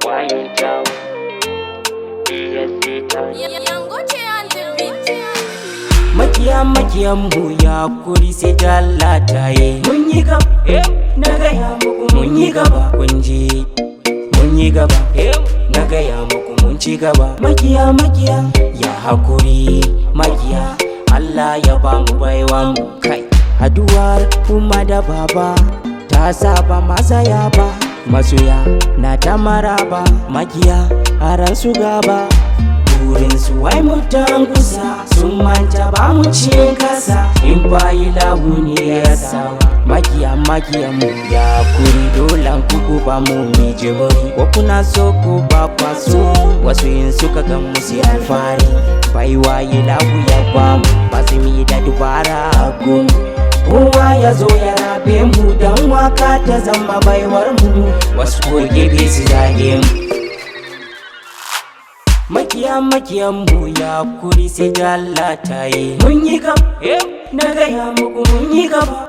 quiet down. Makiyan mu ya kuri sai ta Allah tayi. Mun yi gaba, na gaya muku mun yi gaba. Kun ji mun yi gaba, na gaya muku mun ci gaba. Makiya ya hakuri makiya, Allah ya ba mu baiwa mu kai. Haduwar kuma da baba ta saba masa ya ba. Masoya na ta maraba, makiya haran su gaba. Burinsu wai mutan kusa sun manta ba mu cin kasa. In bayi lahu ne ya sawa, makiya mu ya kuri dolan kuku ba mu mi jibiri. Ko kuna so ku ba kwaso, wasu yin suka ga musu alfari. Bai waye lahu ya ba mu, ba su mi da dubara a gun. Kowa ya zo ya rabe mu, dan waka ta zama baiwar mu. Wasu ko gefe su zage mu. Makiyan mu ya kuri sai ta Allah tayi. Mun yi gaba, na gaya muku mun yi gaba.